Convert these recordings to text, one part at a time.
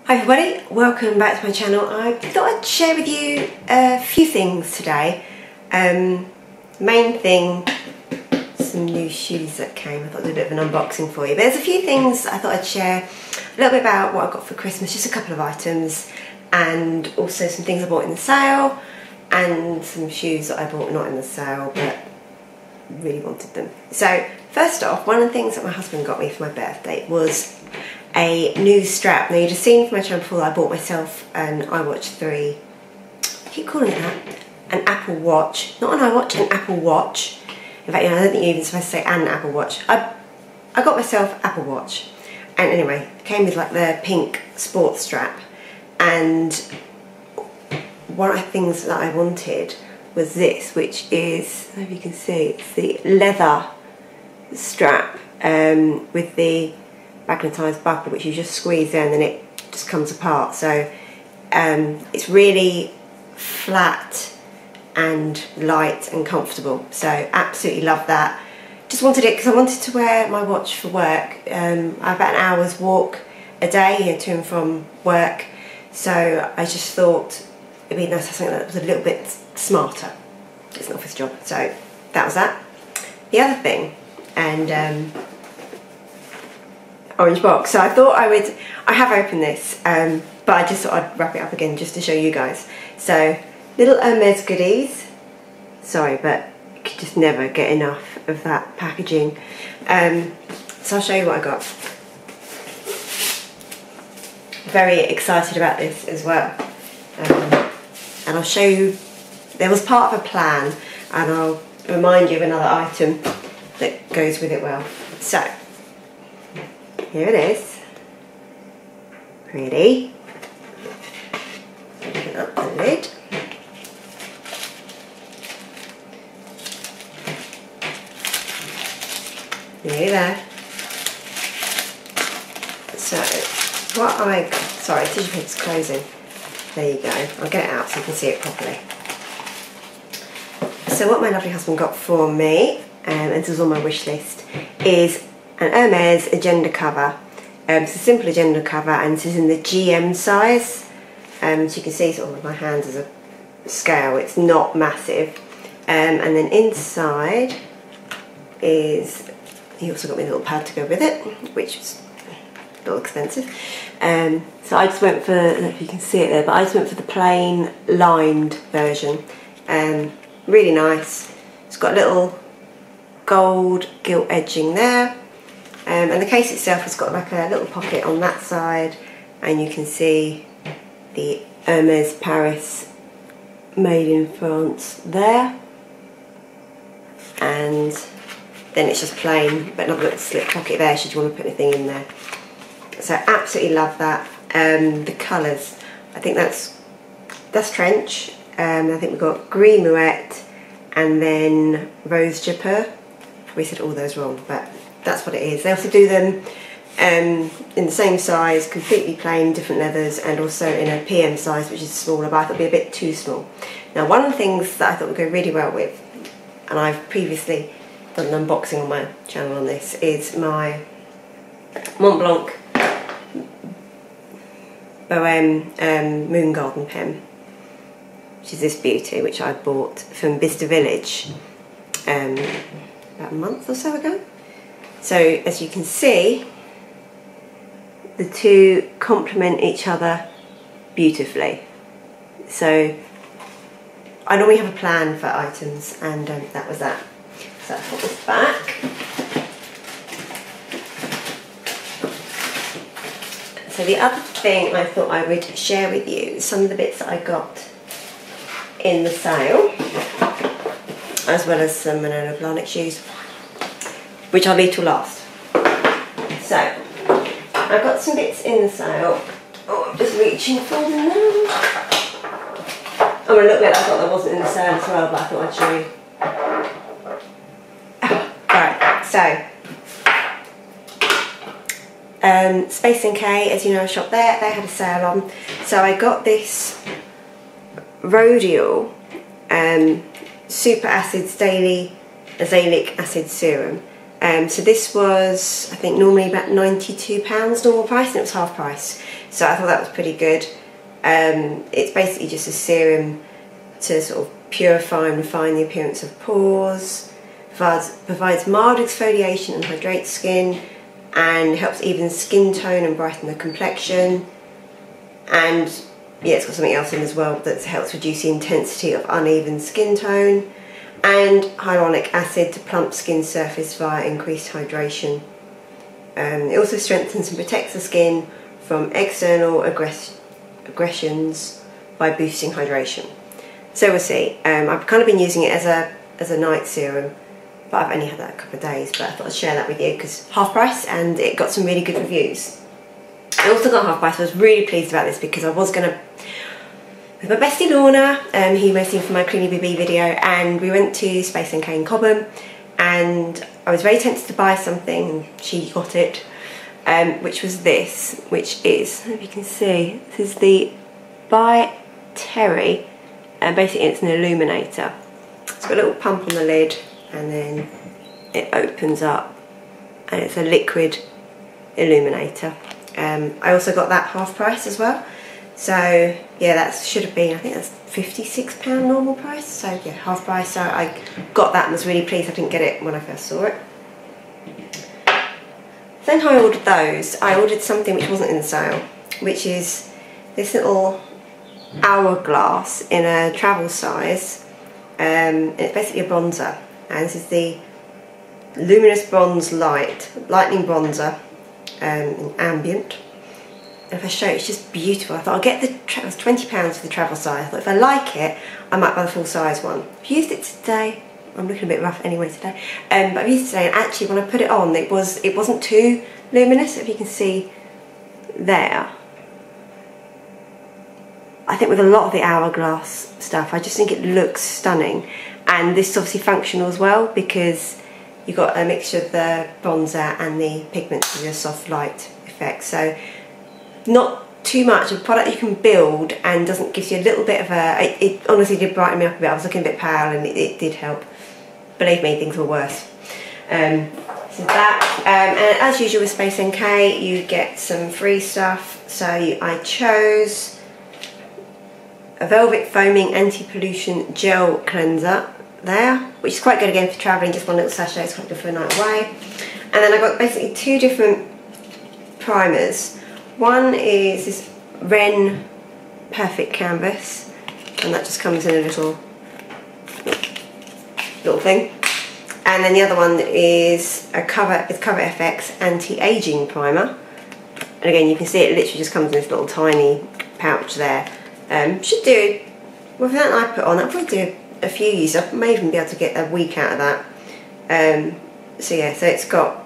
Hi everybody, welcome back to my channel. I thought I'd share with you a few things today. Main thing, some new shoes that came. I thought I'd do a bit of an unboxing for you. But there's a few things I thought I'd share. A little bit about what I got for Christmas, just a couple of items, and also some things I bought in the sale, and some shoes that I bought not in the sale but really wanted them. So first off, one of the things that my husband got me for my birthday was a new strap. Now you'd have seen from my channel before that I bought myself an iWatch 3. I keep calling it that. An Apple Watch. Not an iWatch, an Apple Watch. In fact, I don't think you're even supposed to say an Apple Watch. I got myself Apple Watch. And anyway, it came with like the pink sports strap. And one of the things that I wanted was this, which is, I don't know if you can see, it's the leather strap with the magnetised buckle, which you just squeeze there and then it just comes apart. So it's really flat and light and comfortable, so absolutely love that. Just wanted it because I wanted to wear my watch for work. I have about an hour's walk a day to and from work, so I just thought it'd be nice to have something that was a little bit smarter. It's an office job, so that was that. The other thing, and orange box. So I thought I have opened this, but I just thought I'd wrap it up again just to show you guys. So little Hermes goodies. Sorry, but you could just never get enough of that packaging. So I'll show you what I got. Very excited about this as well. And I'll show you, there was part of a plan, and I'll remind you of another item that goes with it well. So here it is. Pretty. Open up the lid. Nearly there. So what I got, sorry, tissue paper's closing. There you go. I'll get it out so you can see it properly. So what my lovely husband got for me, and this is on my wish list, is an Hermes agenda cover. It's a simple agenda cover, and this is in the GM size. So you can see sort of my hands as a scale, it's not massive. And then inside is, he also got me a little pad to go with it, which is a little expensive. So I just went for, I don't know if you can see it there, but I just went for the plain lined version. Really nice. It's got a little gold gilt edging there. And the case itself has got like a little pocket on that side, and you can see the Hermes Paris made in France there, and then it's just plain, but another little slip pocket there should you want to put anything in there. So absolutely love that. The colours, I think that's trench. I think we've got green mouette and then rose japeux. Probably said all those wrong, but that's what it is. They also do them in the same size, completely plain, different leathers, and also in a PM size, which is smaller, but I thought it would be a bit too small. Now, one of the things that I thought would go really well with, and I've previously done an unboxing on my channel on this, is my Mont Blanc Bohème Moon Garden pen, which is this beauty, which I bought from Bicester Village about a month or so ago. So as you can see, the two complement each other beautifully. So I normally have a plan for items, and that was that. So I'll put this back. So the other thing I thought I would share with you is some of the bits that I got in the sale, as well as some Manolo Blahnik shoes, which I'll leave till last. So I've got some bits in the sale. Oh, I'm just reaching for them now. I'm a little bit, I thought that wasn't in the sale as well, but I thought I'd show you. Alright, so Space NK, as you know, I shop there, they had a sale on. So I got this Rhodial Super Acids Daily Azelaic Acid Serum. So this was, I think, normally about £92 normal price, and it was half price. So I thought that was pretty good. It's basically just a serum to sort of purify and refine the appearance of pores, provides mild exfoliation and hydrates skin, and helps even skin tone and brighten the complexion. And yeah, it's got something else in as well that helps reduce the intensity of uneven skin tone, and hyaluronic acid to plump skin surface via increased hydration. It also strengthens and protects the skin from external aggressions by boosting hydration. So we'll see. I've kind of been using it as a night serum, but I've only had that a couple of days, but I thought I'd share that with you because half price, and it got some really good reviews. I also got half price. I was really pleased about this because I was going to, with my bestie Lorna, who was in for my Cleany BB video, and we went to Space NK in Cobham, and I was very tempted to buy something, and she got it, which was this, which is, I don't know if you can see, this is the By Terry, and basically it's an illuminator. It's got a little pump on the lid, and then it opens up, and it's a liquid illuminator. I also got that half price as well, so yeah, that should have been, I think that's £56 normal price, so yeah, half price. So I got that and was really pleased I didn't get it when I first saw it. Then I ordered those. I ordered something which wasn't in sale, which is this little hourglass in a travel size. It's basically a bronzer, and this is the Luminous Bronze Lightning Bronzer in Ambient. And if I show you, it's just beautiful. I thought I'll get it was £20 for the travel size. I thought if I like it, I might buy the full size one. I've used it today. I'm looking a bit rough anyway today, but I've used it today, and actually when I put it on, it wasn't too luminous, if you can see there. I think with a lot of the hourglass stuff, I just think it looks stunning, and this is obviously functional as well because you've got a mixture of the bronzer and the pigments with your soft light effect. So not too much, a product you can build and doesn't give you a little bit of a, it honestly did brighten me up a bit. I was looking a bit pale, and it did help. Believe me, things were worse. So that, and as usual with Space NK, you get some free stuff. So I chose a Velvet Foaming Anti-Pollution Gel Cleanser there, which is quite good again for travelling, just one little sachet, it's quite good for a night away. And then I got basically two different primers. One is this Ren Perfect Canvas, and that just comes in a little thing. And then the other one is a Coverfx Anti-Aging Primer. And again, you can see it literally just comes in this little tiny pouch there. Should do, well, for that I put on, I'll probably do a few uses. I may even be able to get a week out of that. So yeah, so it's got,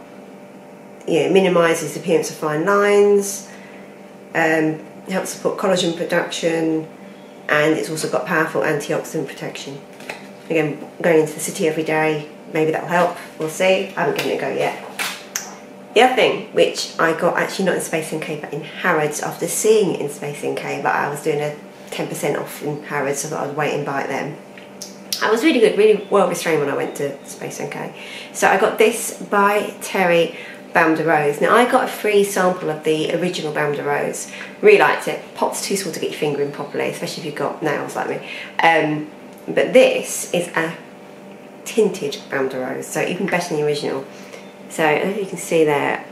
yeah, it minimises the appearance of fine lines, helps support collagen production, and it's also got powerful antioxidant protection. Again, going into the city every day, maybe that'll help, we'll see. I haven't given it a go yet. The other thing, which I got actually not in Space NK but in Harrods after seeing it in Space NK, but I was doing a 10% off in Harrods, so I thought I'd wait and buy it then. I was really good, really well restrained when I went to Space NK. So I got this By Terry Baume de Rose. Now I got a free sample of the original Baume de Rose. Really liked it. Pot's too small to get your finger in properly, especially if you've got nails like me. But this is a tinted Baume de Rose, so even better than the original. So I don't know if you can see there.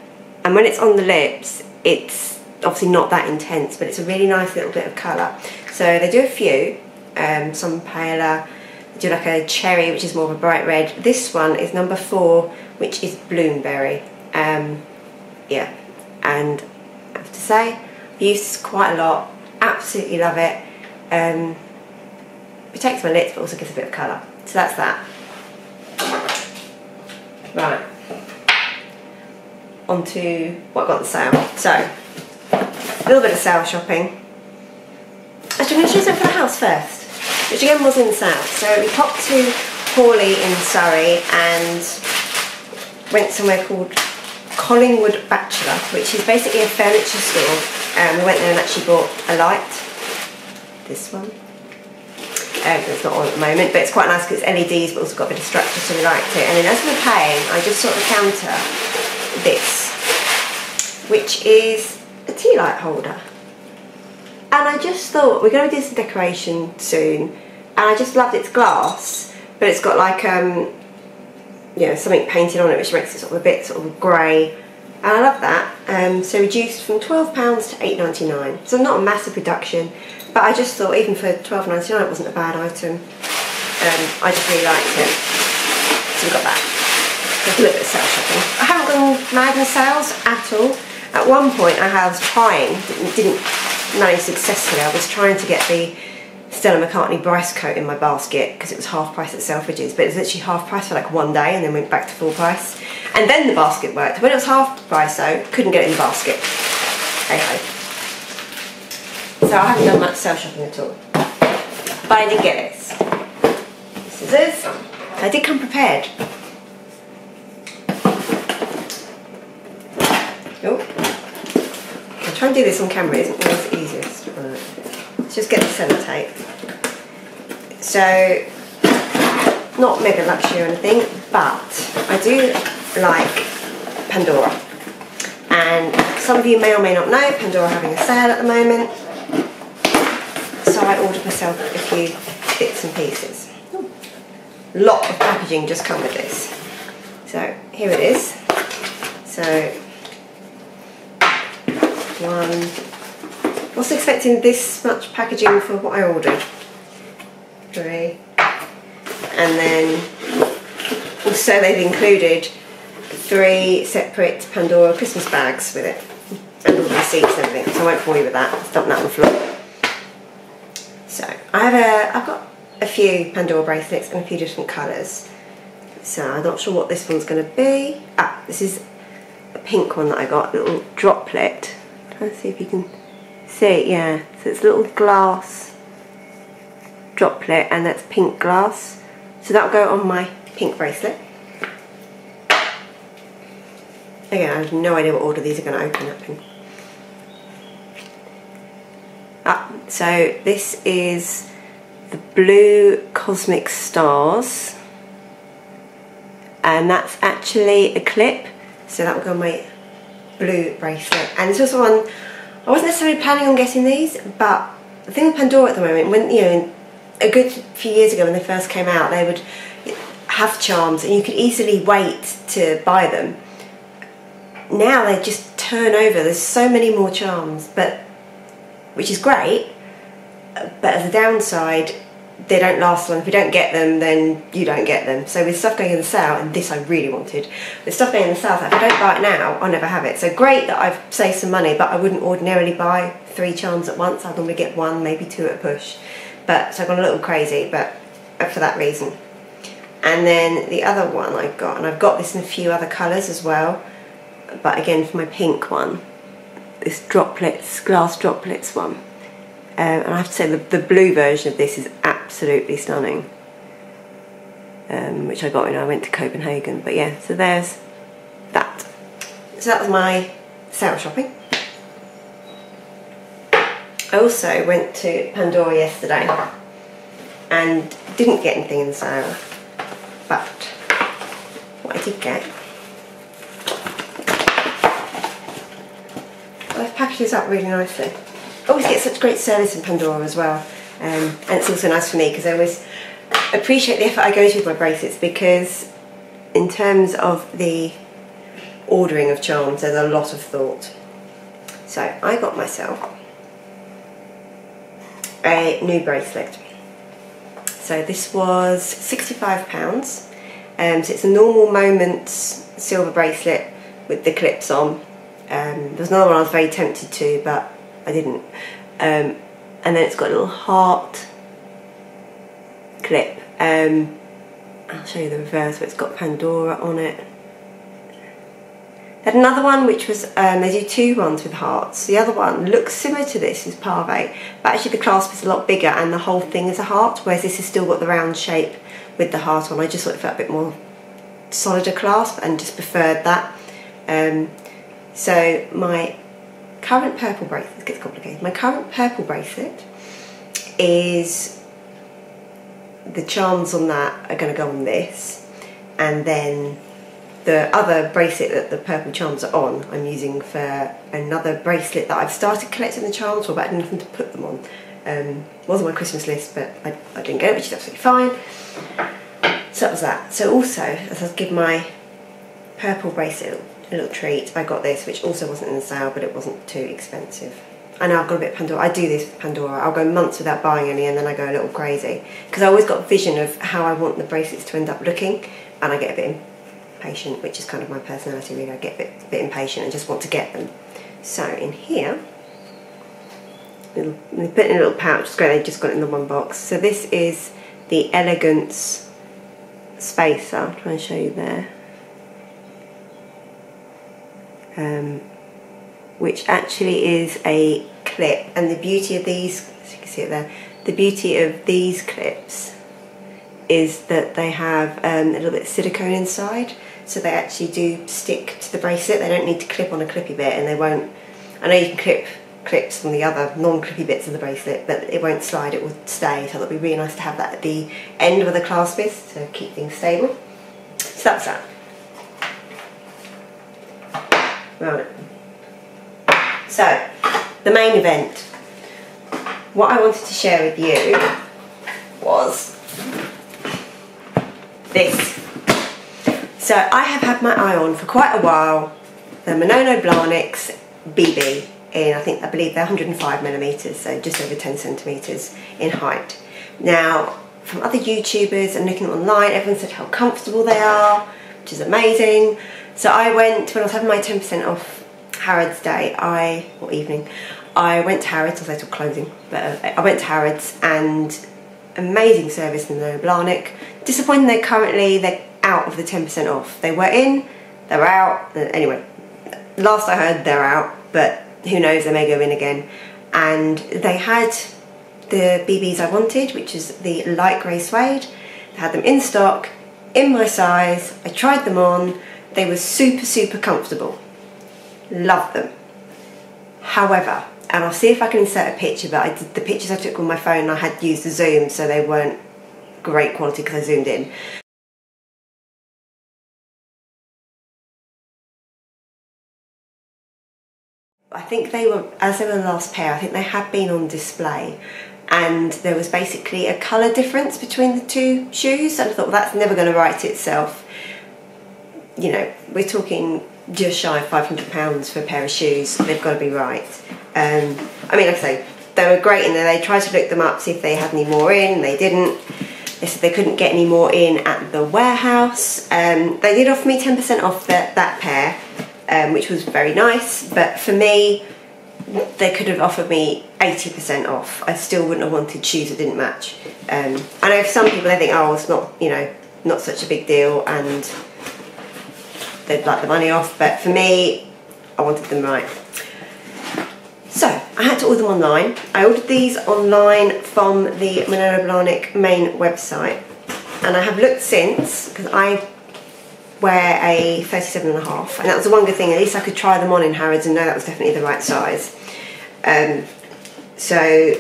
And when it's on the lips, it's obviously not that intense, but it's a really nice little bit of colour. So they do a few, some paler, they do like a cherry, which is more of a bright red. This one is number 4, which is Bloomberry. Yeah, and I have to say, I've used this quite a lot, absolutely love it. Protects my lips but also gives a bit of colour. So that's that. Right, on to what got on sale. So, a little bit of sale shopping. Actually, I'm going to show something for the house first, which again was in sale. So we popped to Hawley in Surrey and went somewhere called Collingwood Bachelor, which is basically a furniture store. We went there and actually bought a light, this one, It's not on at the moment, but it's quite nice because it's LEDs, but also got a bit of structure, so we liked it. And then as we're paying, I just saw at the counter this, which is a tea light holder. And I just thought, we're going to do some decoration soon, and I just loved its glass, but it's got like, you know, something painted on it, which makes it sort of a bit sort of grey. And I love that. So reduced from £12 to £8.99. So not a massive reduction, but I just thought even for £12.99 it wasn't a bad item. I just really liked it. So we got that. Let's look at sale shopping. I haven't gone mad in sales at all. At one point I was trying, didn't manage successfully, I was trying to get the Stella McCartney Bryce coat in my basket because it was half price at Selfridges, but it was literally half price for like one day and then went back to full price. And then the basket worked. When it was half price though, couldn't get it in the basket. Hey ho. So I haven't done much sale shopping at all. But I did get this. Scissors. I did come prepared. Oh. I'll try and do this on camera, isn't always the easiest. Let's just get the sellotape. So, not mega luxury or anything, but I do like Pandora. And some of you may or may not know, Pandora are having a sale at the moment. So I ordered myself a few bits and pieces. A lot of packaging just come with this. So here it is. So I wasn't expecting this much packaging for what I ordered. 3. And then also they've included 3 separate Pandora Christmas bags with it. And all the receipts and everything. So I won't bore you with that. Let's dump that on the floor. So I've got a few Pandora bracelets in a few different colours. So I'm not sure what this one's going to be. Ah, this is a pink one that I got, a little droplet. Trying to see if you can see it, yeah. So it's a little glass droplet and that's pink glass. So that'll go on my pink bracelet. Again, I have no idea what order these are going to open up in. Ah, so this is the blue cosmic stars. And that's actually a clip. So that will go on my blue bracelet. And this was one, I wasn't necessarily planning on getting these, but the thing with Pandora at the moment, when, you know, a good few years ago when they first came out, they would have charms and you could easily wait to buy them. Now they just turn over, there's so many more charms, but which is great, but as a downside, they don't last long. If you don't get them, then you don't get them. So with stuff going in the sale, and this I really wanted, with stuff going in the sale, if I don't buy it now, I'll never have it. So great that I've saved some money, but I wouldn't ordinarily buy 3 charms at once. I'd normally get 1, maybe 2 at a push. But so I've gone a little crazy, but for that reason. And then the other one I got, and I've got this in a few other colours as well, but again for my pink one, this droplets, glass droplets one. And I have to say the blue version of this is absolutely stunning, which I got when I went to Copenhagen. But yeah, so there's that. So that was my sale shopping. I also went to Pandora yesterday and didn't get anything in the sale, but what I did get, they've packaged this up really nicely. I always get such great service in Pandora as well, and it's also nice for me because I always appreciate the effort I go to with my bracelets, because in terms of the ordering of charms there's a lot of thought. So I got myself a new bracelet. So this was £65, so it's a normal Moments silver bracelet with the clips on. There's another one I was very tempted to, but I didn't. And then it's got a little heart clip. I'll show you the reverse, but it's got Pandora on it. They had another one which was, they do 2 ones with hearts. The other one looks similar to this, is Pave, but actually the clasp is a lot bigger and the whole thing is a heart, whereas this has still got the round shape with the heart on. I just thought it felt a bit more solider clasp and just preferred that. So my current purple bracelet, it gets complicated, my current purple bracelet is the charms on that are going to go on this, and then the other bracelet that the purple charms are on I'm using for another bracelet that I've started collecting the charms for, but I didn't know to put them on. Was on my Christmas list, but I didn't get it, which is absolutely fine. So that was that. So also, as I give my purple bracelet a little treat, I got this, which also wasn't in the sale, but it wasn't too expensive. I know I've got a bit of Pandora. I do this with Pandora. I'll go months without buying any, and then I go a little crazy, because I always got a vision of how I want the bracelets to end up looking, and I get a bit impatient, which is kind of my personality really. I get a bit impatient and just want to get them. So in here, they put it in a little pouch. It's great, they just got it in the one box. So this is the Elegance Spacer. I'll try and show you there. Which actually is a clip, and the beauty of these, as you can see it there, the beauty of these clips is that they have a little bit of silicone inside, so they actually do stick to the bracelet. They don't need to clip on a clippy bit, and they won't. I know you can clip clips from the other non-clippy bits of the bracelet, but it won't slide, it will stay, so it'll be really nice to have that at the end where the clasp is to keep things stable. So that's that. Right. So, the main event. What I wanted to share with you was this. So I have had my eye on for quite a while the Manolo Blahniks BB in, I believe they're 105mm, so just over 10 centimetres in height. Now, from other YouTubers and looking online, everyone said how comfortable they are, which is amazing. So I went, when I was having my 10% off Harrods day, or evening, I went to Harrods, I was till closing, but I went to Harrods, and amazing service in the Blahnik. Disappointing they're out of the 10% off. They were in, they were out, anyway, last I heard they're out, but who knows, they may go in again. And they had the BBs I wanted, which is the light grey suede. They had them in stock, in my size. I tried them on, they were super, super comfortable. Loved them. However, and I'll see if I can insert a picture, but the pictures I took on my phone, I had used the zoom, so they weren't great quality because I zoomed in. I think they were, as they were the last pair, I think they had been on display, and there was basically a colour difference between the two shoes, and I thought, well, that's never going to right itself. You know, we're talking just shy of £500 for a pair of shoes, they've got to be right. I mean, like I say, they were great in there. They tried to look them up, see if they had any more in, they didn't. They said they couldn't get any more in at the warehouse. They did offer me 10% off that pair, which was very nice, but for me, they could have offered me 80% off. I still wouldn't have wanted shoes that didn't match. I know for some people they think, oh, it's not, you know, not such a big deal, and they'd like the money off, but for me, I wanted them right. So, I had to order them online. I ordered these online from the Manolo Blahnik main website, and I have looked since, because I wear a 37.5, and that was the one good thing, at least I could try them on in Harrods and know that was definitely the right size. So,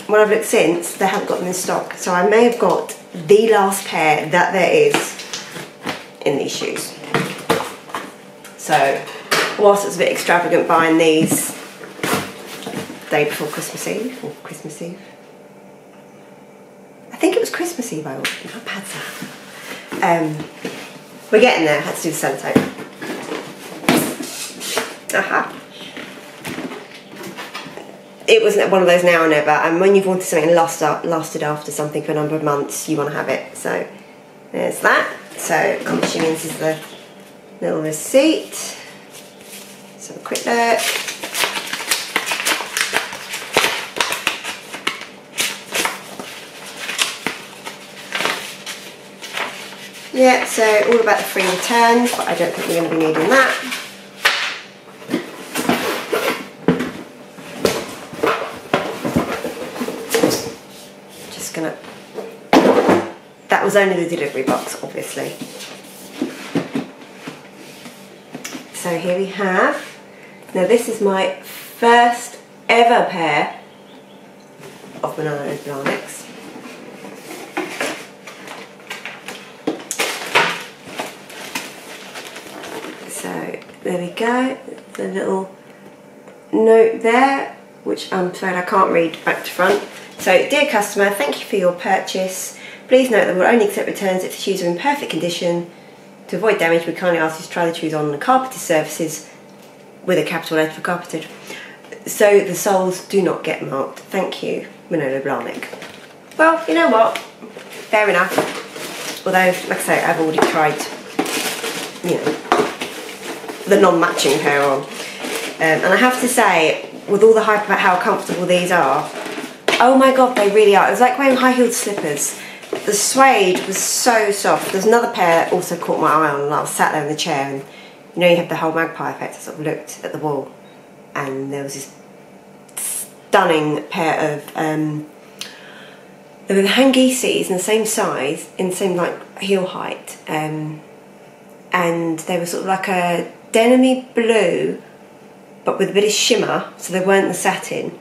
when I've looked since, they haven't got them in stock, so I may have got the last pair that there is in these shoes. So, whilst it's a bit extravagant buying these day before Christmas Eve, or Christmas Eve, I think it was Christmas Eve I ordered. How bad's that? We're getting there. I had to do the sellotape. Aha. It wasn't one of those now or never, and when you've wanted something lasted after something for a number of months, you want to have it. So there's that. So I'm assuming this is the little receipt. Let's have a quick look. Yeah, so all about the free returns, but I don't think we're going to be needing that. Just gonna... That was only the delivery box, obviously. So here we have... Now this is my first ever pair of Manolo Blahniks. there we go, the little note there, which I'm afraid I can't read back to front. So, dear customer, thank you for your purchase. Please note that we'll only accept returns if the shoes are in perfect condition. To avoid damage, we kindly ask you to try the shoes on the carpeted surfaces with a capital letter for carpeted, so the soles do not get marked. Thank you, Manolo Blahnik. Well, you know what? Fair enough. Although, like I say, I've already tried, you know, the non-matching pair on. And I have to say, with all the hype about how comfortable these are, oh my god, they really are. It was like wearing high-heeled slippers. The suede was so soft. There's another pair that also caught my eye on, and I was sat there in the chair, and you know you have the whole magpie effect. I sort of looked at the wall, and there was this stunning pair of they were the Hangisis in the same size, in the same like heel height, and they were sort of like a denim-y blue, but with a bit of shimmer, so they weren't the satin.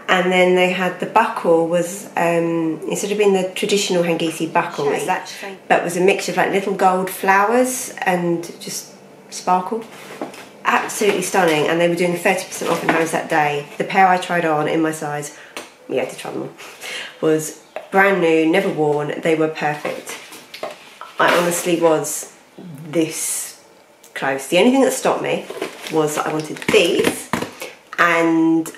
And then they had the buckle was instead of being the traditional Hangisi buckle, but was a mixture of like little gold flowers and just sparkle. Absolutely stunning, and they were doing 30% off in Harrods that day. The pair I tried on in my size, yeah, to try them on, was brand new, never worn. They were perfect. I honestly was this close. The only thing that stopped me was that I wanted these, and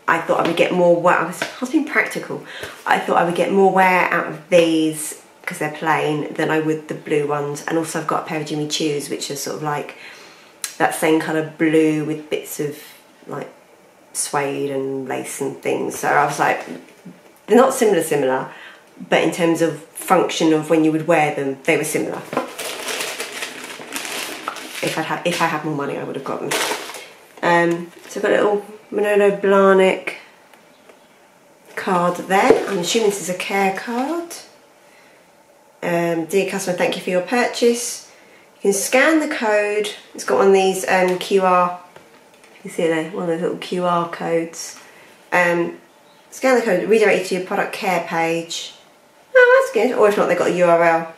I thought I would get more wear. I was being practical. I thought I would get more wear out of these because they're plain than I would the blue ones. And also I've got a pair of Jimmy Choos, which are sort of like that same colour blue with bits of like suede and lace and things. So I was like, they're not similar, but in terms of function of when you would wear them, they were similar. If I had more money, I would have got them. So I've got a little Manolo Blahnik card there. I'm assuming this is a care card. Dear customer, thank you for your purchase. You can scan the code. It's got one of these QR, you can see there, one of those little QR codes. Scan the code, redirect you to your product care page. Oh, that's good. Or if not, they've got a URL.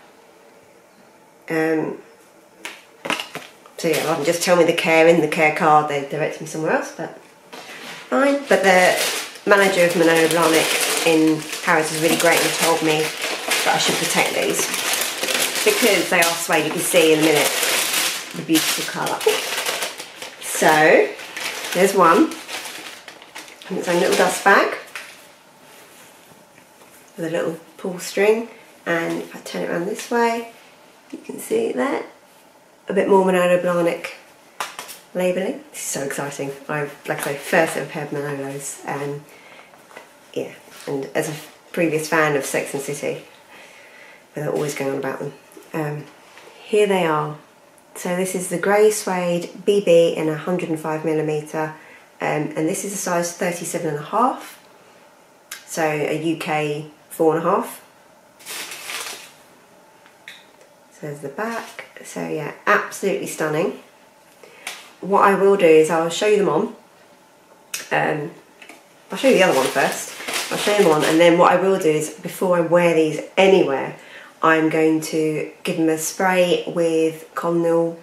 So yeah, rather than just tell me the care in the care card, they direct me somewhere else, but fine. But the manager of Manolo Blahnik in Harrods was really great and told me that I should protect these because they are suede. You can see in a minute the beautiful colour. So there's one, and its own little dust bag with a little pull string, and if I turn it around this way, you can see it there. A bit more Manolo Blahnik labelling. This is so exciting. I've, like I say, first ever pair of Manolos, and yeah, and as a previous fan of Sex and City, they're always going on about them. Here they are. So this is the grey suede BB in 105mm, and this is a size 37.5, so a UK 4.5. So there's the back. So yeah, absolutely stunning. What I will do is I'll show you them on. I'll show you the other one first. I'll show them on, and then what I will do is before I wear these anywhere, I'm going to give them a spray with Colonel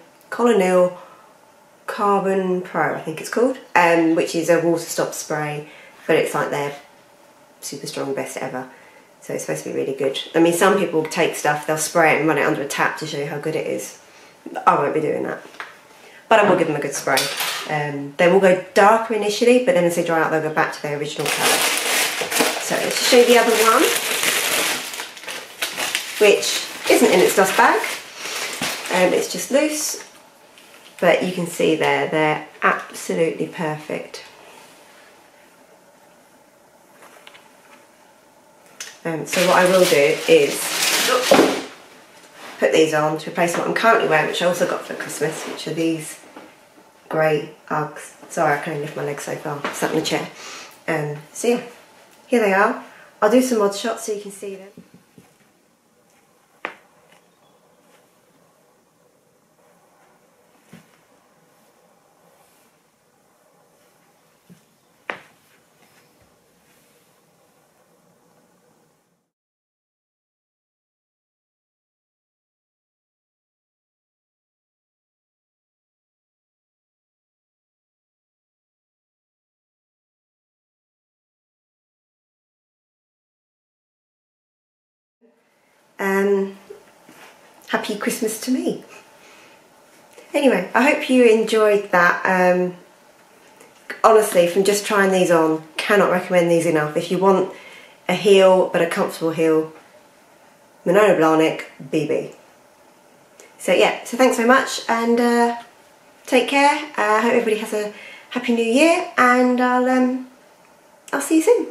Carbon Pro, I think it's called, which is a water stop spray, but it's like their super strong best ever. So it's supposed to be really good. I mean, some people take stuff, they'll spray it and run it under a tap to show you how good it is. I won't be doing that. But I will give them a good spray. They will go darker initially, but then as they dry out, they'll go back to their original colour. So let's just show you the other one, which isn't in its dust bag. It's just loose, but you can see there, they're absolutely perfect. So what I will do is put these on to replace what I'm currently wearing, which I also got for Christmas, which are these grey Uggs. Sorry, I can only lift my legs so far, I'm sat in the chair. So yeah, here they are. I'll do some mod shots so you can see them. happy Christmas to me. Anyway, I hope you enjoyed that. Honestly, from just trying these on, cannot recommend these enough. If you want a heel, but a comfortable heel, Manolo Blahnik BB. So yeah, so thanks so much, and take care. I hope everybody has a happy new year, and I'll see you soon.